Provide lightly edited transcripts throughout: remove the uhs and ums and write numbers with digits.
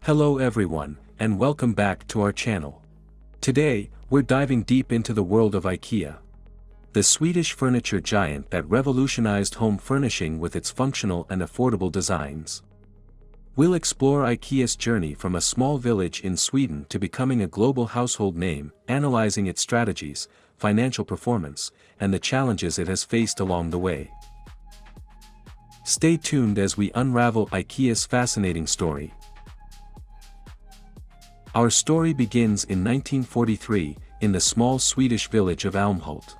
Hello everyone, and welcome back to our channel. Today, we're diving deep into the world of IKEA. The Swedish furniture giant that revolutionized home furnishing with its functional and affordable designs. We'll explore IKEA's journey from a small village in Sweden to becoming a global household name, analyzing its strategies, financial performance, and the challenges it has faced along the way. Stay tuned as we unravel IKEA's fascinating story. Our story begins in 1943, in the small Swedish village of Älmhult.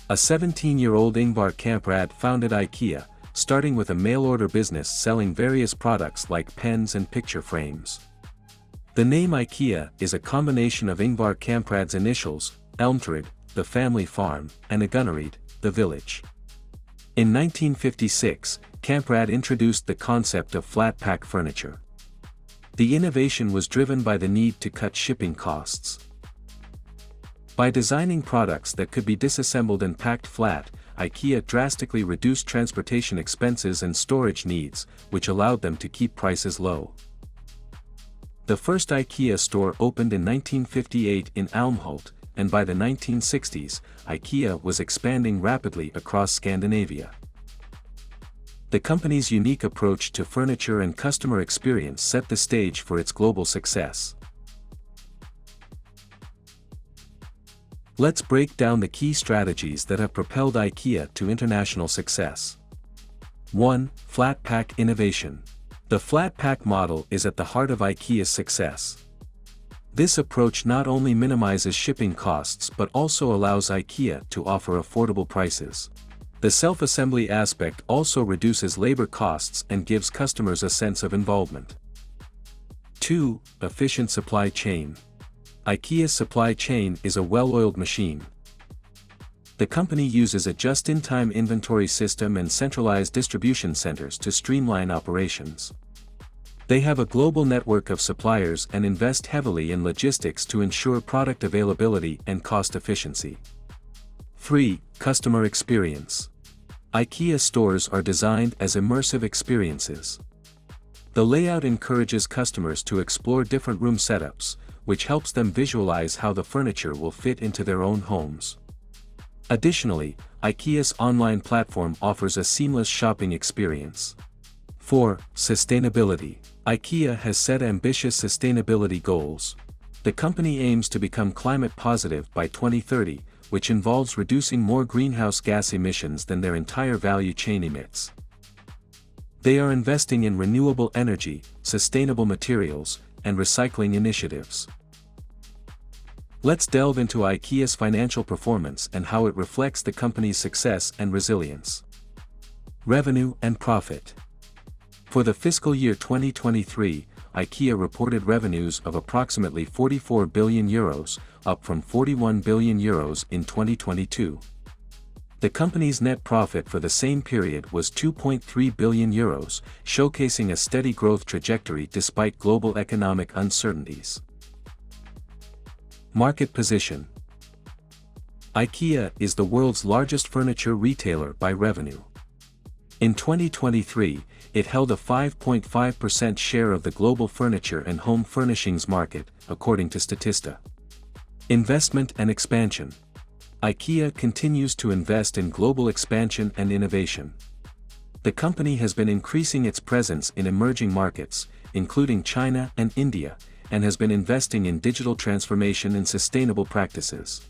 A 17-year-old Ingvar Kamprad founded IKEA, starting with a mail-order business selling various products like pens and picture frames. The name IKEA is a combination of Ingvar Kamprad's initials, Elmträd, the family farm, and Agunnaryd, the village. In 1956, Kamprad introduced the concept of flat-pack furniture. The innovation was driven by the need to cut shipping costs. By designing products that could be disassembled and packed flat, IKEA drastically reduced transportation expenses and storage needs, which allowed them to keep prices low. The first IKEA store opened in 1958 in Älmhult, and by the 1960s, IKEA was expanding rapidly across Scandinavia. The company's unique approach to furniture and customer experience set the stage for its global success. Let's break down the key strategies that have propelled IKEA to international success. 1. Flat pack innovation. The flat pack model is at the heart of IKEA's success. This approach not only minimizes shipping costs but also allows IKEA to offer affordable prices. The self-assembly aspect also reduces labor costs and gives customers a sense of involvement. 2. Efficient supply chain. IKEA's supply chain is a well-oiled machine. The company uses a just-in-time inventory system and centralized distribution centers to streamline operations. They have a global network of suppliers and invest heavily in logistics to ensure product availability and cost efficiency. 3. Customer experience. IKEA stores are designed as immersive experiences. The layout encourages customers to explore different room setups, which helps them visualize how the furniture will fit into their own homes. Additionally, IKEA's online platform offers a seamless shopping experience. 4. Sustainability. IKEA has set ambitious sustainability goals. The company aims to become climate positive by 2030, which involves reducing more greenhouse gas emissions than their entire value chain emits. They are investing in renewable energy, sustainable materials, and recycling initiatives. Let's delve into IKEA's financial performance and how it reflects the company's success and resilience. Revenue and profit. For the fiscal year 2023, IKEA reported revenues of approximately €44 billion, up from €41 billion in 2022. The company's net profit for the same period was €2.3 billion, showcasing a steady growth trajectory despite global economic uncertainties. Market position. IKEA is the world's largest furniture retailer by revenue. In 2023, it held a 5.5% share of the global furniture and home furnishings market, according to Statista. Investment and expansion. IKEA continues to invest in global expansion and innovation. The company has been increasing its presence in emerging markets, including China and India, and has been investing in digital transformation and sustainable practices.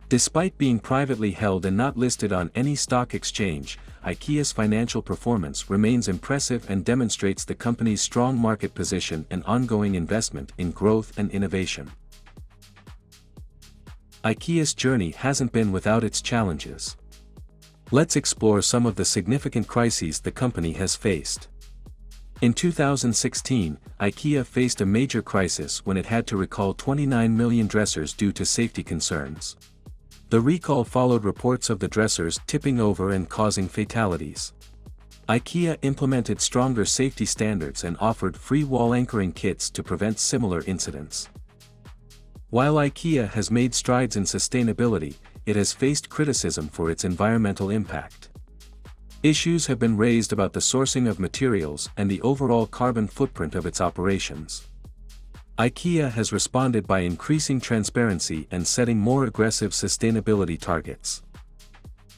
Despite being privately held and not listed on any stock exchange, IKEA's financial performance remains impressive and demonstrates the company's strong market position and ongoing investment in growth and innovation. IKEA's journey hasn't been without its challenges. Let's explore some of the significant crises the company has faced. In 2016, IKEA faced a major crisis when it had to recall 29 million dressers due to safety concerns. The recall followed reports of the dressers tipping over and causing fatalities. IKEA implemented stronger safety standards and offered free wall anchoring kits to prevent similar incidents. While IKEA has made strides in sustainability, it has faced criticism for its environmental impact. Issues have been raised about the sourcing of materials and the overall carbon footprint of its operations. IKEA has responded by increasing transparency and setting more aggressive sustainability targets.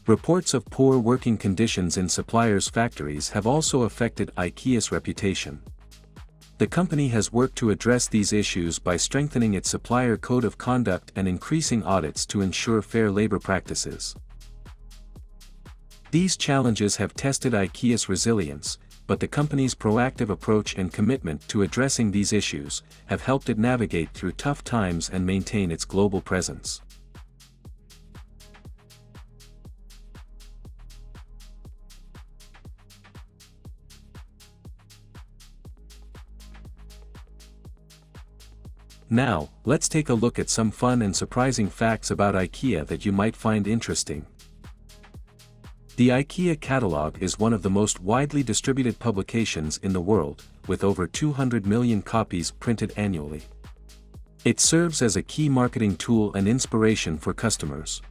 Reports of poor working conditions in suppliers' factories have also affected IKEA's reputation. The company has worked to address these issues by strengthening its supplier code of conduct and increasing audits to ensure fair labor practices. These challenges have tested IKEA's resilience, but the company's proactive approach and commitment to addressing these issues have helped it navigate through tough times and maintain its global presence. Now, let's take a look at some fun and surprising facts about IKEA that you might find interesting. The IKEA catalog is one of the most widely distributed publications in the world, with over 200 million copies printed annually. It serves as a key marketing tool and inspiration for customers.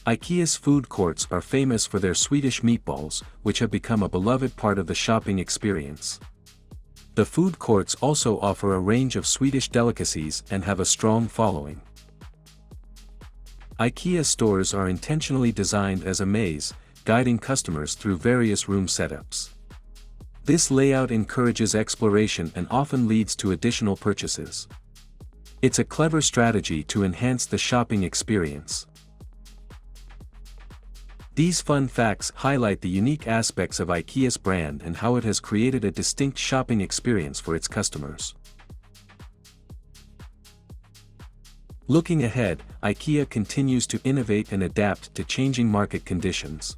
IKEA's food courts are famous for their Swedish meatballs, which have become a beloved part of the shopping experience. The food courts also offer a range of Swedish delicacies and have a strong following. IKEA stores are intentionally designed as a maze, guiding customers through various room setups. This layout encourages exploration and often leads to additional purchases. It's a clever strategy to enhance the shopping experience. These fun facts highlight the unique aspects of IKEA's brand and how it has created a distinct shopping experience for its customers. Looking ahead, IKEA continues to innovate and adapt to changing market conditions.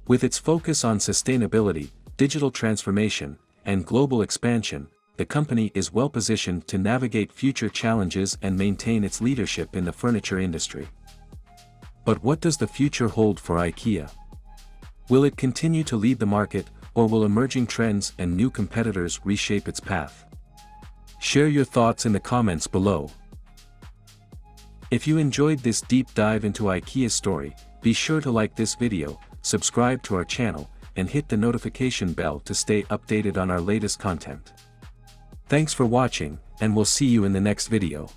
With its focus on sustainability, digital transformation, and global expansion, the company is well positioned to navigate future challenges and maintain its leadership in the furniture industry. But what does the future hold for IKEA? Will it continue to lead the market, or will emerging trends and new competitors reshape its path? Share your thoughts in the comments below. If you enjoyed this deep dive into IKEA's story, be sure to like this video, subscribe to our channel, and hit the notification bell to stay updated on our latest content. Thanks for watching, and we'll see you in the next video.